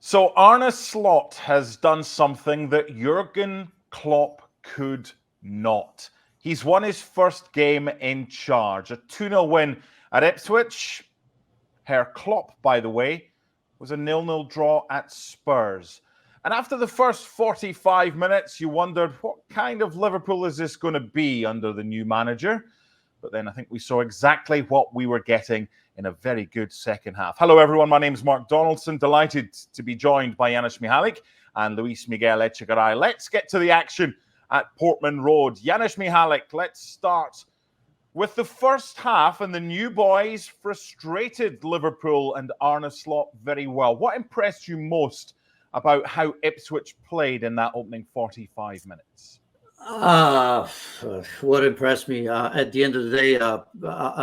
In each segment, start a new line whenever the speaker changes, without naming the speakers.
So Arne Slot has done something that Jurgen Klopp could not. He's won his first game in charge. A 2-0 win at Ipswich. Herr Klopp, by the way, was a 0-0 draw at Spurs. And after the first 45 minutes, you wondered, what kind of Liverpool is this going to be under the new manager? But then I think we saw exactly what we were getting in a very good second half. Hello, everyone. My name is Mark Donaldson. Delighted to be joined by Janusz Michallik and Miguel Echegaray. Let's get to the action at Portman Road. Janusz Michallik, let's start with the first half, and the new boys frustrated Liverpool and Arne Slot very well. What impressed you most about how Ipswich played in that opening 45 minutes?
What impressed me at the end of the day,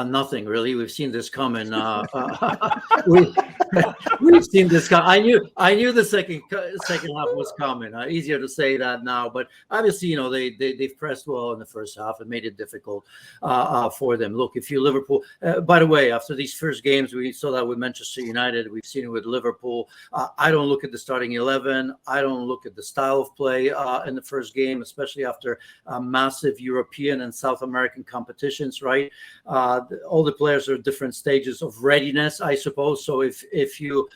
nothing really. We've seen this coming. We've seen this coming. I knew the second half was coming. Easier to say that now, but obviously, you know, they've pressed well in the first half and made it difficult for them. Look, if you Liverpool, by the way, after these first games, we saw that with Manchester United. We've seen it with Liverpool. I don't look at the starting 11. I don't look at the style of play in the first game, especially after massive European and South American competitions, right? All the players are at different stages of readiness, I suppose. So if you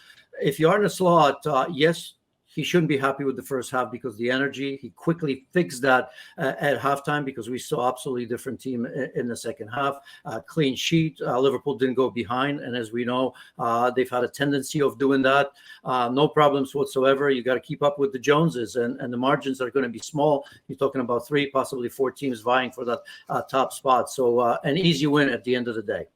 Arne Slot, yes, he shouldn't be happy with the first half because the energy. He quickly fixed that at halftime because we saw absolutely different team in the second half. Clean sheet. Liverpool didn't go behind, and as we know, they've had a tendency of doing that. No problems whatsoever. You got to keep up with the Joneses, and the margins are going to be small. You're talking about 3, possibly 4 teams vying for that top spot. So an easy win at the end of the day.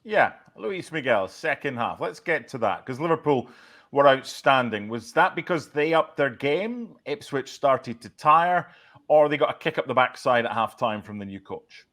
Yeah, Luis Miguel, second half. Let's get to that because Liverpool were outstanding. Was that because they upped their game, Ipswich started to tire, or they got a kick up the backside at halftime from the new coach?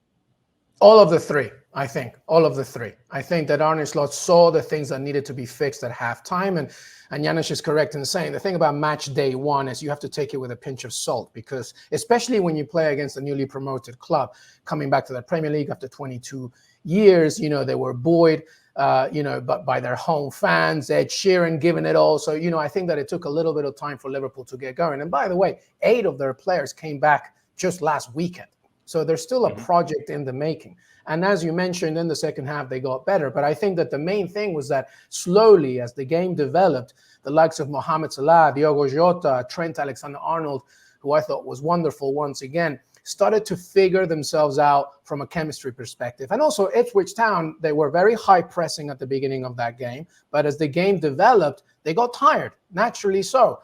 All of the three, I think. All of the three. I think that Arne Slot saw the things that needed to be fixed at halftime, and Janusz is correct in saying the thing about match day one is you have to take it with a pinch of salt, because especially when you play against a newly promoted club coming back to the Premier League after 22 years, you know, they were buoyed, but by their home fans, Ed Sheeran giving it all. So, you know, I think that it took a little bit of time for Liverpool to get going. And by the way, 8 of their players came back just last weekend. So there's still a project in the making. And as you mentioned, in the second half, they got better. But I think that the main thing was that slowly, as the game developed, the likes of Mohamed Salah, Diogo Jota, Trent Alexander-Arnold, who I thought was wonderful once again, started to figure themselves out from a chemistry perspective. And also Ipswich Town, they were very high pressing at the beginning of that game. But as the game developed, they got tired, naturally so.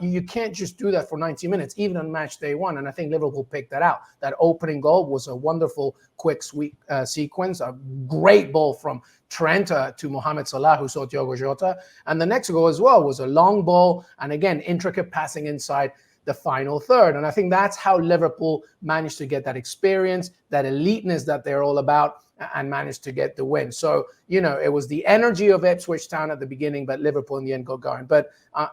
You can't just do that for 90 minutes, even on match day one. And I think Liverpool picked that out. That opening goal was a wonderful, quick, sweet sequence. A great ball from Trent to Mohamed Salah, who saw Diogo Jota. And the next goal as well was a long ball. And again, intricate passing inside the final third. And I think that's how Liverpool managed to get that experience, that eliteness that they're all about, and managed to get the win. So, you know, it was the energy of Ipswich Town at the beginning, but Liverpool in the end got going. But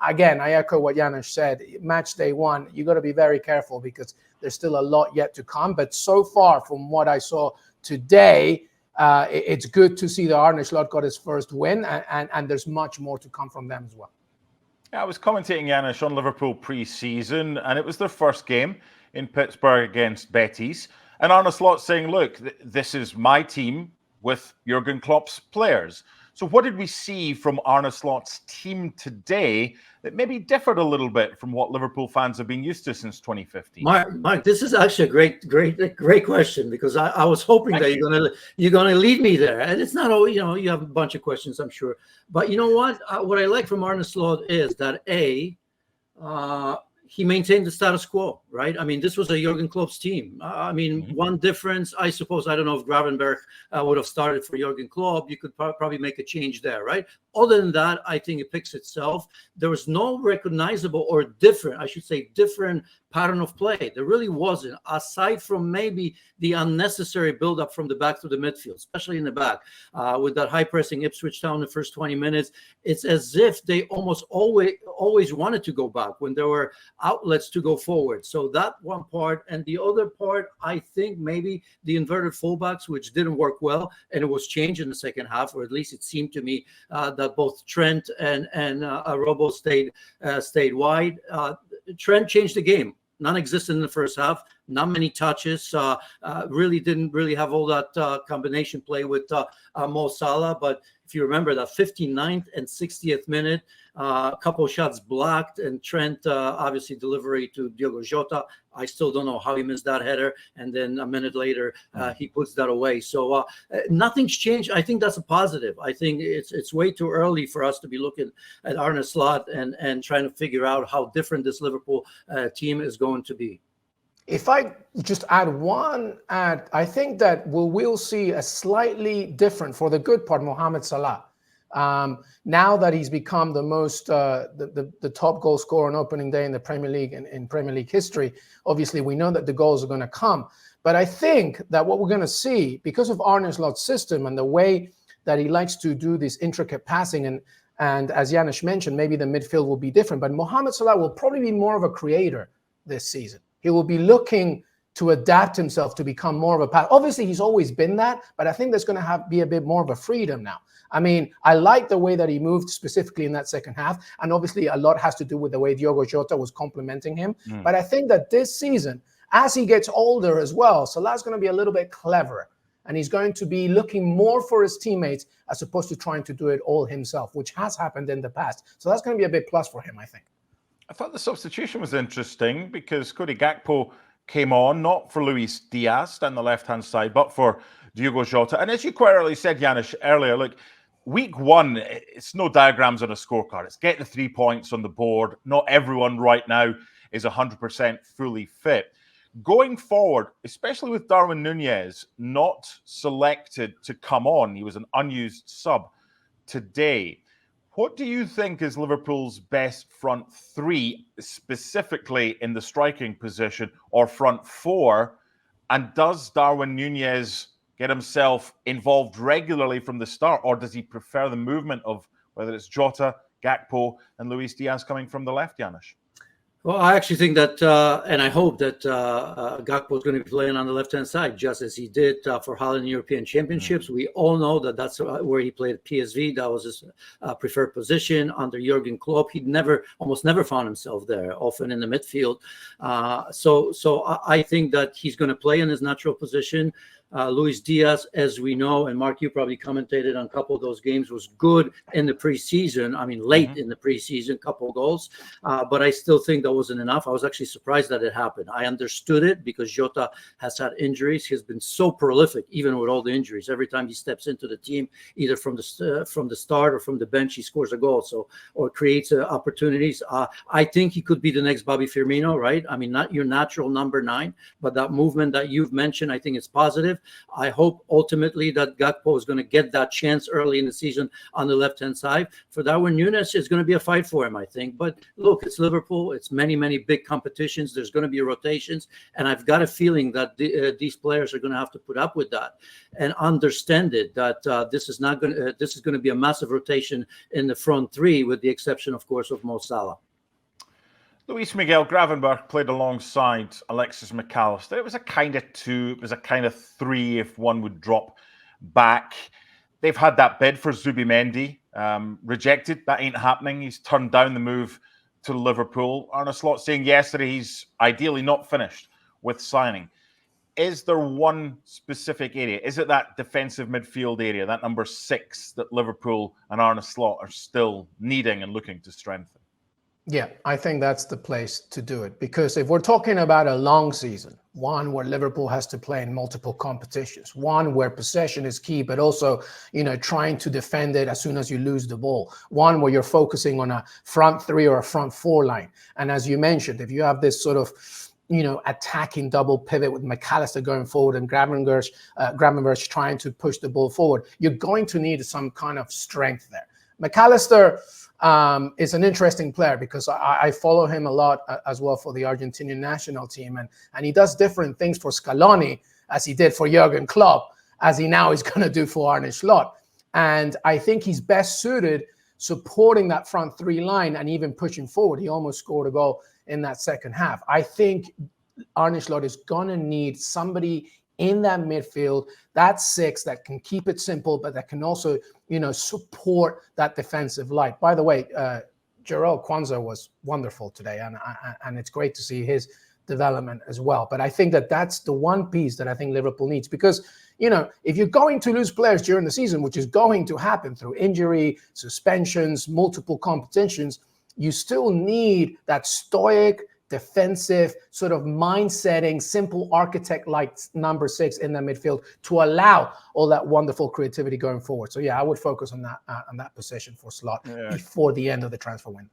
again, I echo what Janusz said. Match day one, you got to be very careful because there's still a lot yet to come. But so far, from what I saw today, it's good to see that Arne Slot got his first win, and there's much more to come from them as well.
Yeah, I was commentating, Janusz, on Liverpool pre-season, and it was their first game in Pittsburgh against Betis. And Arne Slot saying, look, this is my team with Jurgen Klopp's players. So what did we see from Arne Slot's team today that maybe differed a little bit from what Liverpool fans have been used to since 2015?
Mark, this is actually a great question, because I was hoping that you're gonna lead me there. And it's not all, you know, you have a bunch of questions, I'm sure. But you know what? What I like from Arne Slot is that he maintained the status quo, right? I mean, this was a Jurgen Klopp's team. I mean, one difference, I suppose, I don't know if Gravenberch would have started for Jurgen Klopp. You could probably make a change there, right? Other than that, I think it picks itself. There was no recognizable or different pattern of play. There really wasn't, aside from maybe the unnecessary build-up from the back to the midfield, especially in the back. With that high-pressing Ipswich Town in the first 20 minutes, it's as if they almost always wanted to go back when there were outlets to go forward. So that one part. And the other part, I think maybe the inverted fullbacks, which didn't work well, and it was changed in the second half, or at least it seemed to me that both Trent and Robo stayed wide. Trent changed the game. Non-existent in the first half, not many touches, really didn't have all that combination play with Mo Salah. But if you remember that 59th and 60th minute, a couple of shots blocked, and Trent obviously delivery to Diogo Jota. I still don't know how he missed that header, and then a minute later he puts that away. So nothing's changed. I think that's a positive. I think it's way too early for us to be looking at Arne Slot and trying to figure out how different this Liverpool team is going to be.
If I just add one, I think that we'll see a slightly different, for the good part, Mohamed Salah. Now that he's become the most the top goal scorer on opening day in the Premier League and in Premier League history, obviously we know that the goals are going to come. But I think that what we're going to see, because of Arne Slot's system and the way that he likes to do this intricate passing, and as Janusz mentioned, maybe the midfield will be different, but Mohamed Salah will probably be more of a creator this season. He will be looking to adapt himself to become more of a pass. Obviously, he's always been that, but I think there's going to be a bit more of a freedom now. I mean, I like the way that he moved specifically in that second half, and obviously a lot has to do with the way Diogo Jota was complimenting him. But I think that this season, as he gets older as well, Salah's going to be a little bit cleverer, and he's going to be looking more for his teammates as opposed to trying to do it all himself, which has happened in the past. So that's going to be a big plus for him, I think.
I thought the substitution was interesting because Cody Gakpo came on, not for Luis Diaz down the left-hand side, but for Diogo Jota. And as you quite rightly said, Janusz, earlier, look, week one, it's no diagrams on a scorecard. It's get the 3 points on the board. Not everyone right now is 100% fully fit. Going forward, especially with Darwin Núñez not selected to come on, he was an unused sub today. What do you think is Liverpool's best front three, specifically in the striking position, or front four? And does Darwin Núñez get himself involved regularly from the start, or does he prefer the movement of whether it's Jota, Gakpo, and Luis Diaz coming from the left, Janusz?
Well, I actually think that, and I hope that Gakpo is going to be playing on the left-hand side, just as he did for Holland European Championships. We all know that that's where he played at PSV. That was his preferred position under Jurgen Klopp. He almost never found himself there, often in the midfield. So I think that he's going to play in his natural position. Luis Diaz, as we know, and Mark, you probably commentated on a couple of those games, was good in the preseason. I mean, late in the preseason, couple of goals. But I still think that wasn't enough. I was actually surprised that it happened. I understood it because Jota has had injuries. He's been so prolific, even with all the injuries. Every time he steps into the team, either from the start or from the bench, he scores a goal. Or creates opportunities. I think he could be the next Bobby Firmino, right? I mean, not your natural number 9, but that movement that you've mentioned, I think it's positive. I hope ultimately that Gakpo is going to get that chance early in the season on the left-hand side. For Darwin Núñez, it's going to be a fight for him, I think. But look, it's Liverpool. It's many, many big competitions. There's going to be rotations. And I've got a feeling that these players are going to have to put up with that and understand it, that this is going to be a massive rotation in the front three, with the exception, of course, of Mo Salah.
Luis Miguel Gravenberch played alongside Alexis McAllister. It was a kind of 2, it was a kind of 3 if one would drop back. They've had that bid for Zubimendi, rejected. That ain't happening. He's turned down the move to Liverpool. Arne Slot saying yesterday he's ideally not finished with signing. Is there one specific area? Is it that defensive midfield area, that number 6, that Liverpool and Arne Slot are still needing and looking to strengthen?
Yeah, I think that's the place to do it, because if we're talking about a long season, one where Liverpool has to play in multiple competitions, one where possession is key, but also, trying to defend it as soon as you lose the ball, one where you're focusing on a front 3 or a front 4 line. And as you mentioned, if you have this sort of, attacking double pivot with McAllister going forward and Gravenberch trying to push the ball forward, you're going to need some kind of strength there. McAllister, is an interesting player because I follow him a lot as well for the Argentinian national team. And he does different things for Scaloni as he did for Jurgen Klopp, as he now is going to do for Arne Slot. And I think he's best suited supporting that front three line and even pushing forward. He almost scored a goal in that second half. I think Arne Slot is going to need somebody in that midfield, that six that can keep it simple, but that can also, support that defensive light. By the way, Jarell Kwanzaa was wonderful today, and it's great to see his development as well. But I think that's the one piece that I think Liverpool needs, because if you're going to lose players during the season, which is going to happen through injury, suspensions, multiple competitions, you still need that stoic, defensive sort of mind-setting, simple architect like number 6 in the midfield to allow all that wonderful creativity going forward. So yeah, I would focus on that position for Slot before the end of the transfer window.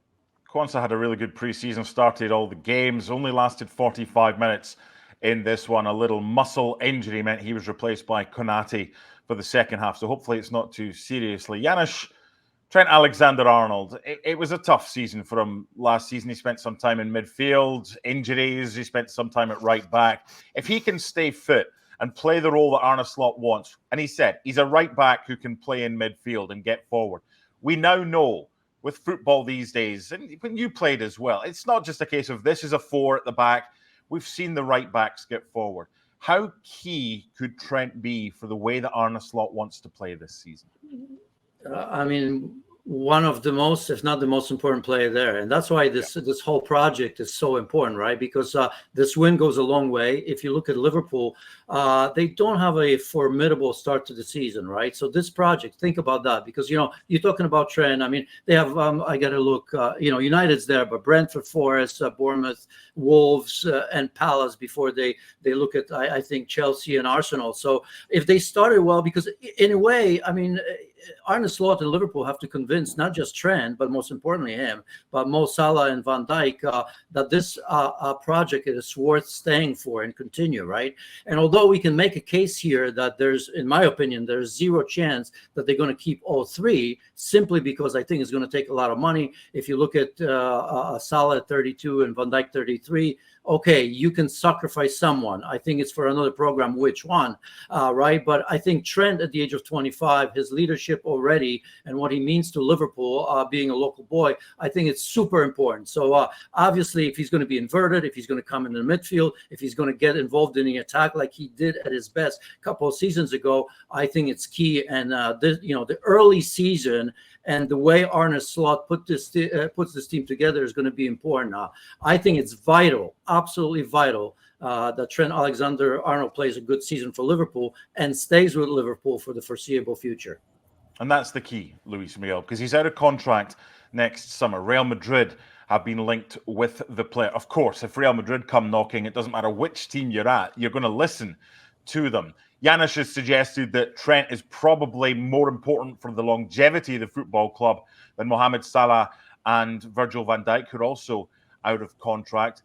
Kwanzaa had a really good preseason, started all the games, only lasted 45 minutes in this one. A little muscle injury meant he was replaced by Konate for the second half. So hopefully it's not too seriously. Janusz, Trent Alexander-Arnold, it was a tough season for him last season. He spent some time in midfield, injuries. He spent some time at right back. If he can stay fit and play the role that Arne Slot wants, and he said he's a right back who can play in midfield and get forward. We now know with football these days, and when you played as well, it's not just a case of this is a 4 at the back. We've seen the right backs get forward. How key could Trent be for the way that Arne Slot wants to play this season?
One of the most, if not the most important player there. And that's why this whole project is so important, right? Because this win goes a long way. If you look at Liverpool, they don't have a formidable start to the season, right? So this project, think about that, because, you're talking about Trent. They have, I got to look, United's there, but Brentford, Forest, Bournemouth, Wolves, and Palace before they look at, I think, Chelsea and Arsenal. So if they started well, because in a way, Arne Slot and Liverpool have to convince not just Trent, but most importantly him, but Mo Salah and Van Dijk, that this project is worth staying for and continue, right? And although we can make a case here that in my opinion, there's zero chance that they're going to keep all three, simply because I think it's going to take a lot of money. If you look at Salah at 32 and Van Dijk 33, okay, you can sacrifice someone. I think it's for another program, which one, right? But I think Trent at the age of 25, his leadership already and what he means to Liverpool, being a local boy, I think it's super important. So obviously, if he's going to be inverted, if he's going to come in the midfield, if he's going to get involved in the attack like he did at his best a couple of seasons ago, I think it's key. And the early season and the way Arne Slot puts this team together is going to be important. I think it's vital, absolutely vital, that Trent Alexander-Arnold plays a good season for Liverpool and stays with Liverpool for the foreseeable future.
And that's the key, Luis Miguel, because he's out of contract next summer. Real Madrid have been linked with the player. Of course, if Real Madrid come knocking, it doesn't matter which team you're at, you're going to listen to them. Janusz has suggested that Trent is probably more important for the longevity of the football club than Mohamed Salah and Virgil van Dijk, who are also out of contract.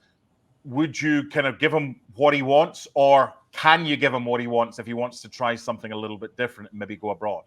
Would you kind of give him what he wants, or can you give him what he wants if he wants to try something a little bit different and maybe go abroad?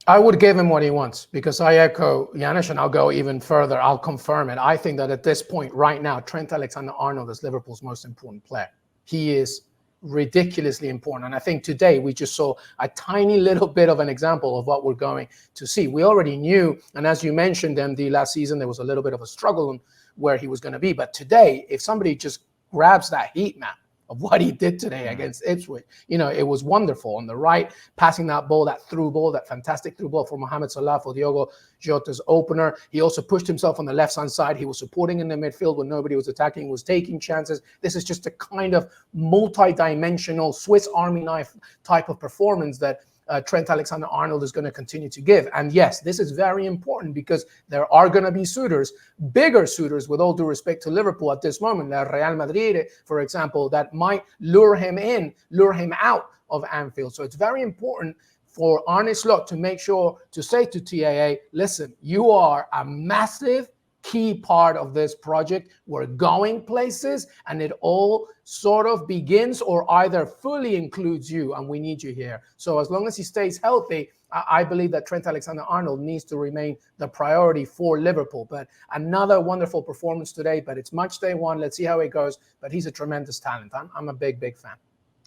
I would give him what he wants, because I echo Janusz, and I'll go even further. I'll confirm it. I think that at this point right now, Trent Alexander-Arnold is Liverpool's most important player. He is ridiculously important. And I think today we just saw a tiny little bit of an example of what we're going to see. We already knew, and as you mentioned, the last season, there was a little bit of a struggle on where he was going to be. But today, if somebody just grabs that heat map of what he did today against Ipswich, it was wonderful. On the right, passing that ball, that through ball, that fantastic through ball for Mohamed Salah, for Diogo Jota's opener. He also pushed himself on the left-hand side. He was supporting in the midfield when nobody was attacking, was taking chances. This is just a kind of multi-dimensional Swiss Army knife type of performance that Trent Alexander-Arnold is going to continue to give. And yes, this is very important, because there are going to be suitors, bigger suitors, with all due respect to Liverpool at this moment, like Real Madrid, for example, that might lure him out of Anfield. So it's very important for Arne Slot to make sure to say to TAA, listen, you are a massive key part of this project. We're going places, and it all sort of begins or either fully includes you, and we need you here. So as long as he stays healthy, I believe that Trent Alexander-Arnold needs to remain the priority for Liverpool. But another wonderful performance today, but it's match day one. Let's see how it goes. But he's a tremendous talent. I'm a big fan.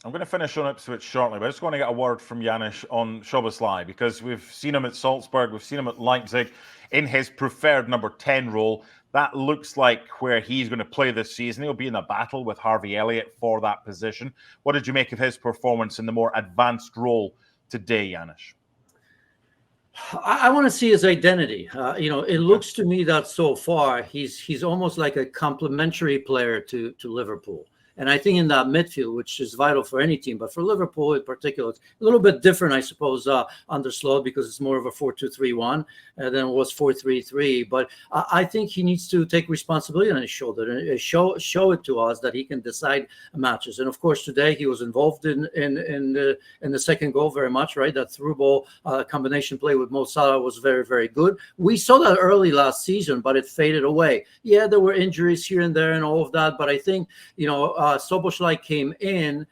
I'm going to finish on Ipswich shortly, but I just want to get a word from Janusz on Szoboszlai, because we've seen him at Salzburg, we've seen him at Leipzig in his preferred number 10 role. That looks like where he's going to play this season. He'll be in a battle with Harvey Elliott for that position. What did you make of his performance in the more advanced role today, Janusz?
I want to see his identity. It looks to me that so far he's almost like a complementary player to Liverpool. And I think in that midfield, which is vital for any team, but for Liverpool in particular, it's a little bit different, I suppose, under Slow, because it's more of a 4-2-3-1 than it was 4-3-3. But I think he needs to take responsibility on his shoulder and show it to us that he can decide matches. And of course, today he was involved in the second goal very much, right? That through ball combination play with Mo Salah was very, very good. We saw that early last season, but it faded away. Yeah, there were injuries here and there and all of that, but I think, Szoboszlai came in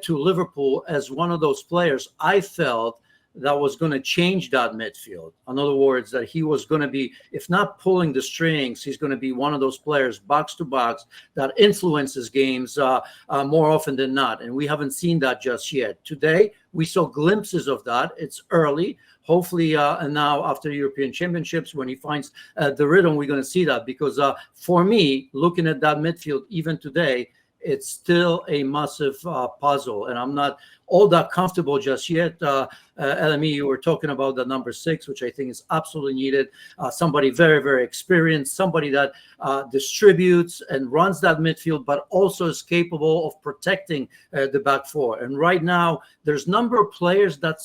to Liverpool as one of those players I felt that was going to change that midfield. In other words, that he was going to be, if not pulling the strings, he's going to be one of those players box to box that influences games more often than not. And we haven't seen that just yet. Today, we saw glimpses of that. It's early. Hopefully, and now after European Championships, when he finds the rhythm, we're going to see that. Because for me, looking at that midfield, even today, it's still a massive puzzle, and I'm not all that comfortable just yet. LME, you were talking about the number 6, which I think is absolutely needed. Somebody very, very experienced, somebody that distributes and runs that midfield, but also is capable of protecting the back four. And right now, there's a number of players that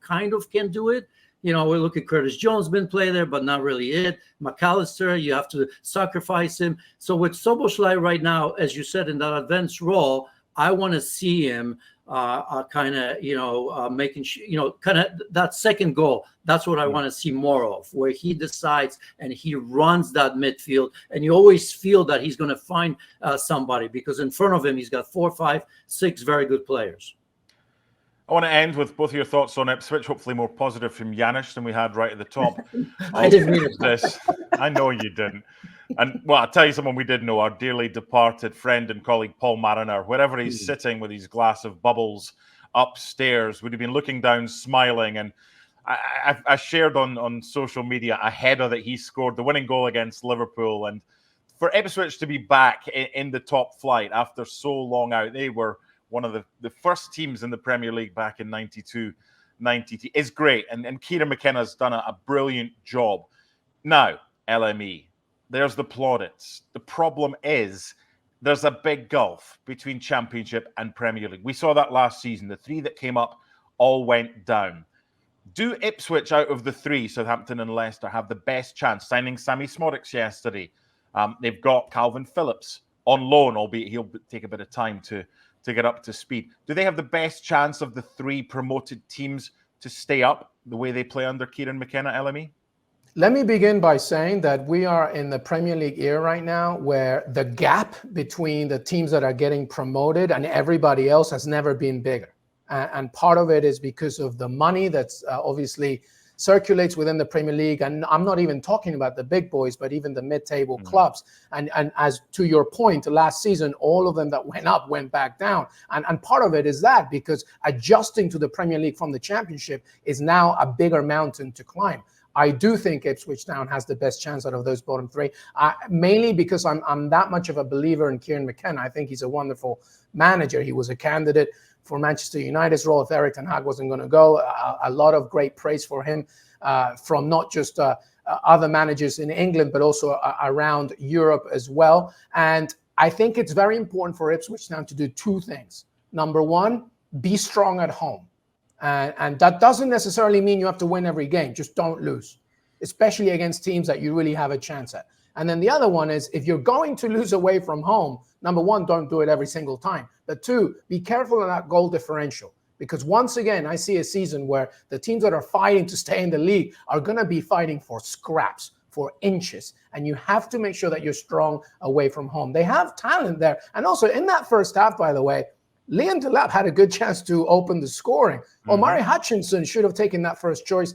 kind of can do it. We look at Curtis Jones, been playing there, but not really it. McAllister, you have to sacrifice him. So with Szoboszlai right now, as you said, in that advanced role, I want to see him kind of, making sure, kind of that second goal. That's what I want to see more of, where he decides and he runs that midfield. And you always feel that he's going to find somebody, because in front of him, he's got 4, 5, 6 very good players.
I want to end with both of your thoughts on Ipswich, hopefully more positive from Janusz than we had right at the top.
I didn't mean
this. I know you didn't. And, well, I'll tell you someone we did know, our dearly departed friend and colleague Paul Mariner. Wherever he's sitting with his glass of bubbles upstairs, would have been looking down, smiling. And I shared on social media a header that he scored, the winning goal against Liverpool. And for Ipswich to be back in the top flight after so long out, they were one of the first teams in the Premier League back in 92-93 is great. And Kieran McKenna's done a brilliant job. Now, LME, there's the plaudits. The problem is there's a big gulf between Championship and Premier League. We saw that last season. The 3 that came up all went down. Do Ipswich, out of the 3, Southampton and Leicester, have the best chance? Signing Sammy Smodics yesterday. They've got Calvin Phillips on loan, albeit he'll take a bit of time to get up to speed. Do they have the best chance of the 3 promoted teams to stay up the way they play under Kieran McKenna, LME?
Let me begin by saying that we are in the Premier League era right now where the gap between the teams that are getting promoted and everybody else has never been bigger. And part of it is because of the money that's obviously circulates within the Premier League. And I'm not even talking about the big boys, but even the mid-table clubs. And as to your point, last season, all of them that went up went back down. And part of it is that because adjusting to the Premier League from the Championship is now a bigger mountain to climb. I do think Ipswich Town has the best chance out of those bottom 3, mainly because I'm that much of a believer in Kieran McKenna. I think he's a wonderful manager. He was a candidate for Manchester United's role if Eric Ten Hag wasn't going to go. A lot of great praise for him from not just other managers in England, but also around Europe as well. And I think it's very important for Ipswich Town to do 2 things. Number 1, be strong at home. And that doesn't necessarily mean you have to win every game. Just don't lose, especially against teams that you really have a chance at. And then the other one is, if you're going to lose away from home, number 1, don't do it every single time. But 2, be careful of that goal differential. Because once again, I see a season where the teams that are fighting to stay in the league are going to be fighting for scraps, for inches. And you have to make sure that you're strong away from home. They have talent there. And also in that first half, by the way, Liam Delap had a good chance to open the scoring. Omari Hutchinson should have taken that first choice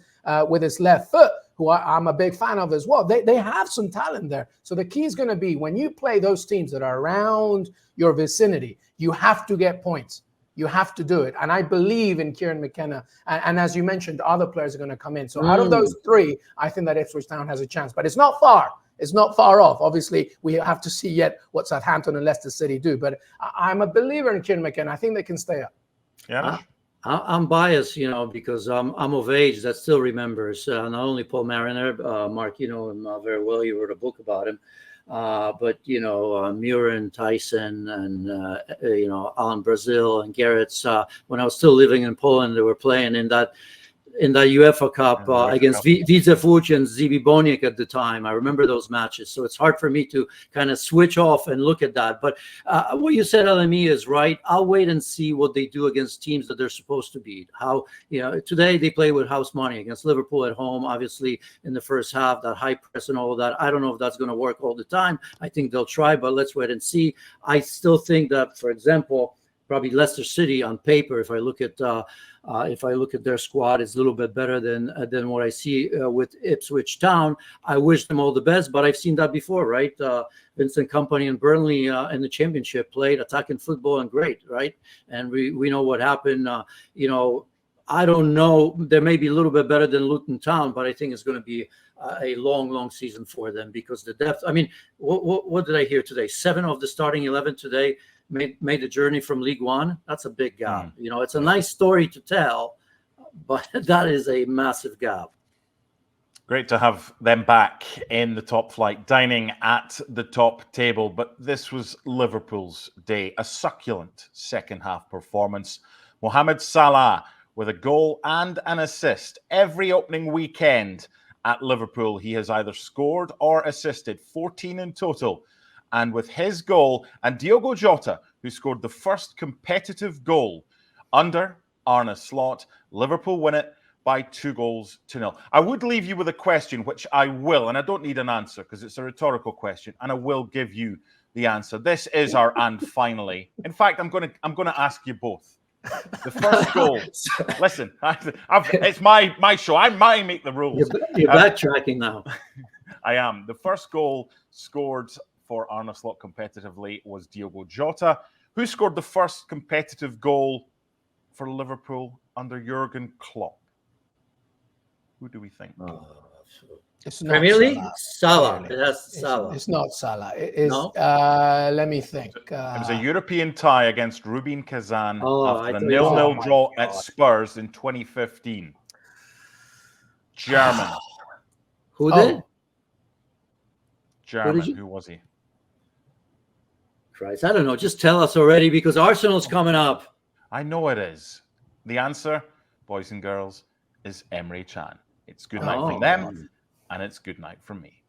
with his left foot, who I'm a big fan of as well. They have some talent there. So the key is going to be when you play those teams that are around your vicinity, you have to get points. You have to do it. And I believe in Kieran McKenna. And as you mentioned, other players are going to come in. So out of those three, I think that Ipswich Town has a chance. But it's not far. It's not far off. Obviously, we have to see yet what Southampton and Leicester City do. But I'm a believer in Kieran McKenna. I think they can stay up.
Yeah.
I'm biased, because I'm of age that still remembers not only Paul Mariner, Mark, you know him very well. You wrote a book about him. But Murin, Tyson, and Alan Brazil and Garrett's. When I was still living in Poland, they were playing in that UEFA Cup against Widzew and ZB Boniek at the time. I remember those matches, so it's hard for me to kind of switch off and look at that. But what you said, LME, is right. I'll wait and see what they do against teams that they're supposed to beat. How today they play with house money against Liverpool at home. Obviously, in the first half, that high press and all of that. I don't know if that's going to work all the time. I think they'll try, but let's wait and see. I still think that, for example, probably Leicester City on paper, if I look at their squad, it's a little bit better than what I see with Ipswich Town. I wish them all the best, but I've seen that before, right? Vincent Kompany and Burnley in the Championship played attacking football and great, right? And we know what happened. I don't know. They may be a little bit better than Luton Town, but I think it's going to be a long season for them because the depth. I mean, what did I hear today? 7 of the starting 11 today made the journey from League One. That's a big gap. It's a nice story to tell, but that is a massive gap.
Great to have them back in the top flight, dining at the top table. But this was Liverpool's day. A succulent second half performance. Mohamed Salah with a goal and an assist. Every opening weekend at Liverpool, he has either scored or assisted, 14 in total. And with his goal and Diogo Jota, who scored the first competitive goal under Arne Slot, Liverpool win it by 2-0. I would leave you with a question, which I will, and I don't need an answer because it's a rhetorical question, and I will give you the answer. This is our and finally. In fact, I'm going to ask you both. The first goal. Listen, it's my show. I make the rules.
You're backtracking now.
I am. The first goal scored for Arne Slot competitively was Diogo Jota, who scored the first competitive goal for Liverpool under Jurgen Klopp. Who do we think?
It's not
Premier League?
Salah.
That's Salah.
It's not Salah. It is.
No?
Let me think.
It was a European tie against Rubin Kazan after a
thought
0-0 draw at Spurs in 2015. German.
Who did?
German. Who was he?
Christ, I don't know. Just tell us already because Arsenal's coming up.
I know it is. The answer, boys and girls, is Emre Can. It's good night from them, and it's good night from me.